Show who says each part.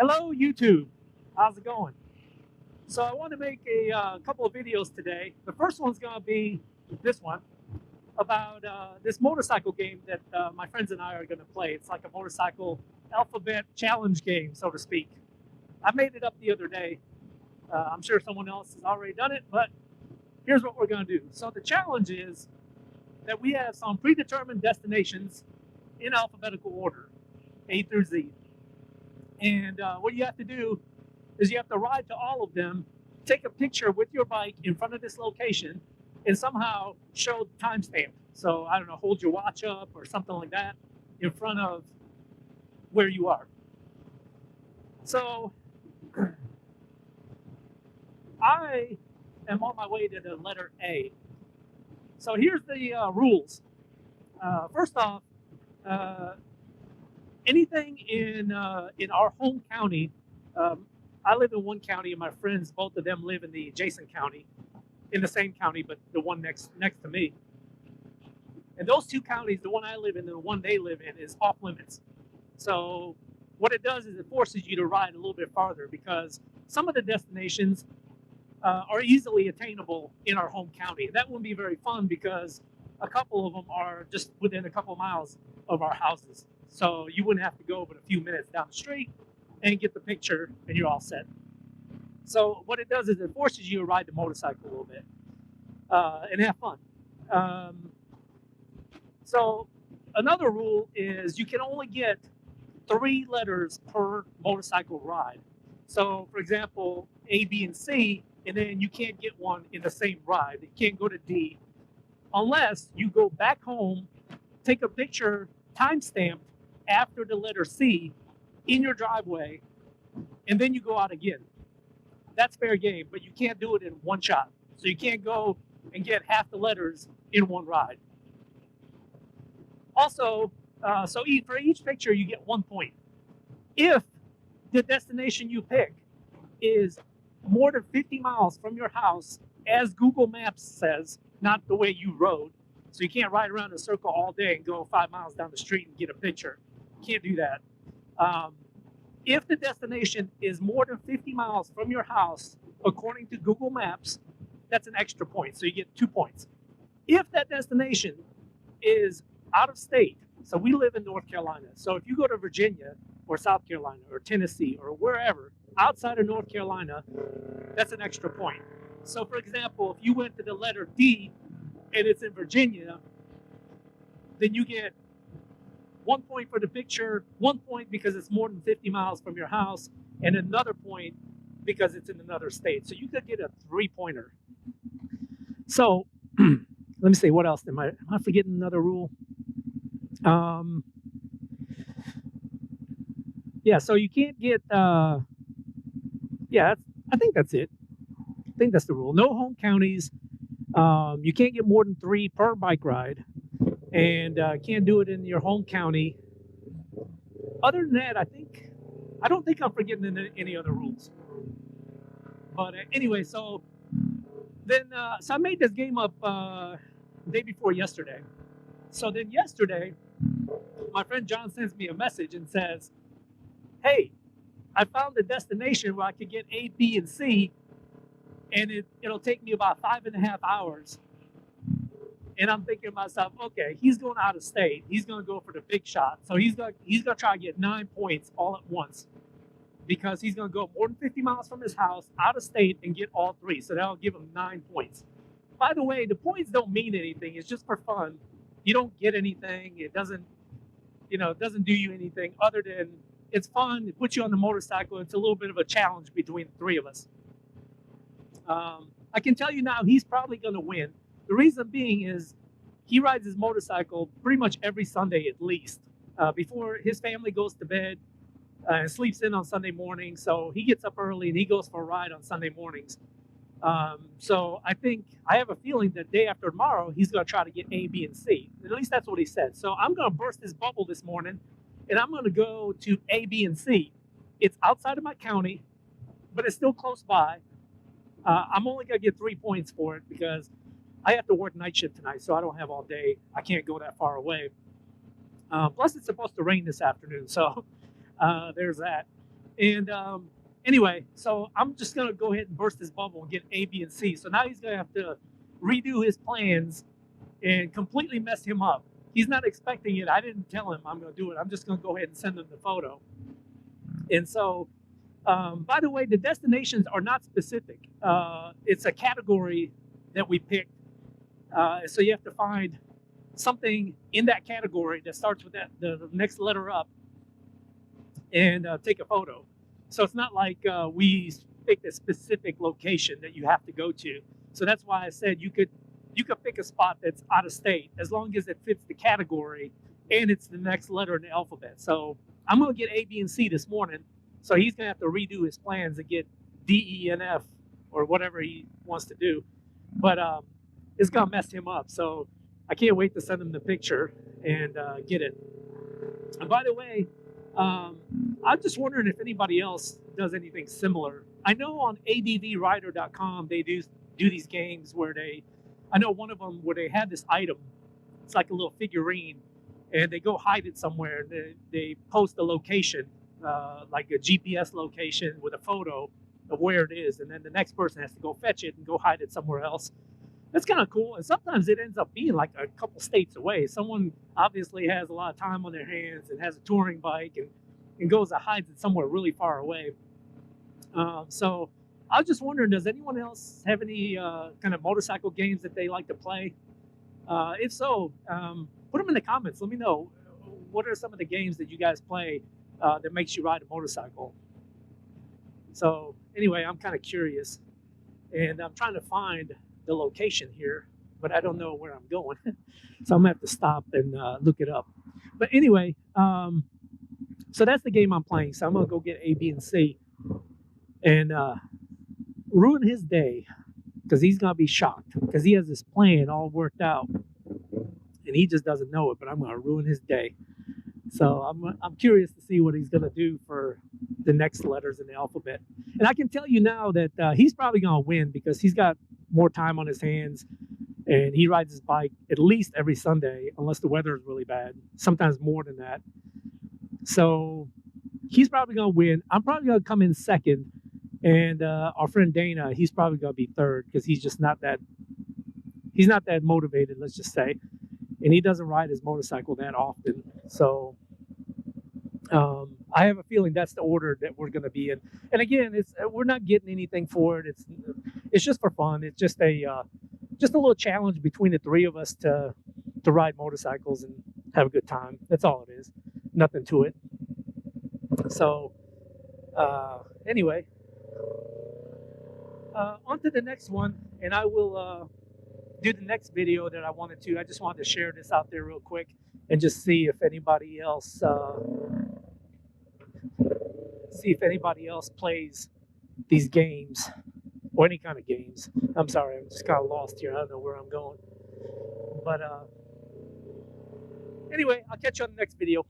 Speaker 1: Hello, YouTube. How's it going? So I want to make a couple of videos today. The first one's going to be this one about this motorcycle game that my friends and I are going to play. It's like a motorcycle alphabet challenge game, so to speak. I made it up the other day. I'm sure someone else has already done it, but here's what we're going to do. So the challenge is that we have some predetermined destinations in alphabetical order, A through Z. And what you have to do is you have to ride to all of them, take a picture with your bike in front of this location, and somehow show the timestamp. So I don't know, hold your watch up or something like that in front of where you are. So I am on my way to the letter A. So here's the rules. First off, anything in our home county. I live in one county, and my friends, both of them, live in the adjacent county, in the same county, but the one next to me. And those two counties, the one I live in and the one they live in, is off limits. So what it does is it forces you to ride a little bit farther because some of the destinations are easily attainable in our home county. And that wouldn't be very fun because a couple of them are just within a couple miles of our houses. So you wouldn't have to go but a few minutes down the street and get the picture and you're all set. So what it does is it forces you to ride the motorcycle a little bit and have fun. So another rule is you can only get 3 letters per motorcycle ride. So for example, A, B, and C, and then you can't get one in the same ride. You can't go to D unless you go back home, take a picture timestamped after the letter C in your driveway, and then you go out again. That's fair game, but you can't do it in one shot. So you can't go and get half the letters in one ride. Also, for each picture, you get 1 point. If the destination you pick is more than 50 miles from your house, as Google Maps says, not the way you rode, so you can't ride around in a circle all day and go 5 miles down the street and get a picture. Can't do that. If the destination is more than 50 miles from your house, according to Google Maps, that's an extra point, so you get 2 points. If that destination is out of state, so we live in North Carolina, so if you go to Virginia or South Carolina or Tennessee or wherever outside of North Carolina, that's an extra point. So for example, if you went to the letter D and it's in Virginia, then you get 1 point for the picture, 1 point because it's more than 50 miles from your house, and another point because it's in another state. So you could get a 3-pointer. So let me see, what else? Am I forgetting another rule? Yeah, so you can't get, yeah, I think that's it. I think that's the rule. No home counties. You can't get more than 3 per bike ride, and can't do it in your home county. Other than that, I don't think I'm forgetting any other rules. But anyway, so I made this game up day before yesterday. So then yesterday, my friend John sends me a message and says, "Hey, I found a destination where I could get A, B, and C, and it'll take me about 5.5 hours." And I'm thinking to myself, okay, he's going out of state. He's going to go for the big shot. So he's going to try to get 9 points all at once because he's going to go more than 50 miles from his house, out of state, and get all 3. So that'll give him 9 points. By the way, the points don't mean anything. It's just for fun. You don't get anything. It doesn't do you anything other than it's fun. It puts you on the motorcycle. It's a little bit of a challenge between the 3 of us. I can tell you now he's probably going to win. The reason being is he rides his motorcycle pretty much every Sunday at least. Before his family goes to bed and sleeps in on Sunday morning. So he gets up early and he goes for a ride on Sunday mornings. So I have a feeling that day after tomorrow, he's going to try to get A, B, and C. At least that's what he said. So I'm going to burst his bubble this morning, and I'm going to go to A, B, and C. It's outside of my county, but it's still close by. I'm only going to get 3 points for it because I have to work night shift tonight, so I don't have all day. I can't go that far away. Plus, it's supposed to rain this afternoon, so there's that. And anyway, so I'm just gonna go ahead and burst his bubble and get A, B, and C. So now he's gonna have to redo his plans and completely mess him up. He's not expecting it. I didn't tell him I'm gonna do it. I'm just gonna go ahead and send him the photo. And so, by the way, the destinations are not specific. It's a category that we picked. So you have to find something in that category that starts with the next letter up, and take a photo. So it's not like we picked a specific location that you have to go to. So that's why I said you could pick a spot that's out of state as long as it fits the category and it's the next letter in the alphabet. So I'm gonna get A, B, and C this morning. So he's gonna have to redo his plans and get D, E, and F or whatever he wants to do. But it's gonna mess him up. So I can't wait to send him the picture and get it. And by the way, I'm just wondering if anybody else does anything similar. I know on advrider.com they do these games where I know one of them where they have this item. It's like a little figurine, and they go hide it somewhere. And they post a location, like a GPS location with a photo of where it is, and then the next person has to go fetch it and go hide it somewhere else. That's kind of cool. And sometimes it ends up being like a couple states away. Someone obviously has a lot of time on their hands and has a touring bike and goes and hides it somewhere really far away. So I was just wondering, does anyone else have any kind of motorcycle games that they like to play? If so, put them in the comments. Let me know. What are some of the games that you guys play that makes you ride a motorcycle? So anyway, I'm kind of curious. And I'm trying to find the location here, but I don't know where I'm going. So I'm gonna have to stop and look it up. But anyway, so that's the game I'm playing. So I'm gonna go get A, B, and C and ruin his day because he's gonna be shocked because he has this plan all worked out and he just doesn't know it. But I'm gonna ruin his day. So I'm curious to see what he's gonna do for the next letters in the alphabet. And I can tell you now that he's probably gonna win because he's got more time on his hands and he rides his bike at least every Sunday unless the weather is really bad, sometimes more than that. So he's probably going to win. I'm probably going to come in second, and our friend Dana, he's probably going to be third because he's just not that motivated, let's just say, and he doesn't ride his motorcycle that often. So I have a feeling that's the order that we're going to be in. And again, we're not getting anything for it. It's just for fun. It's just a little challenge between the three of us to ride motorcycles and have a good time. That's all it is. Nothing to it. So anyway, on to the next one, and I will do the next video that I wanted to. I just wanted to share this out there real quick and just see if anybody else plays these games or any kind of games. I'm sorry, I'm just kind of lost here. I don't know where I'm going. But anyway, I'll catch you on the next video.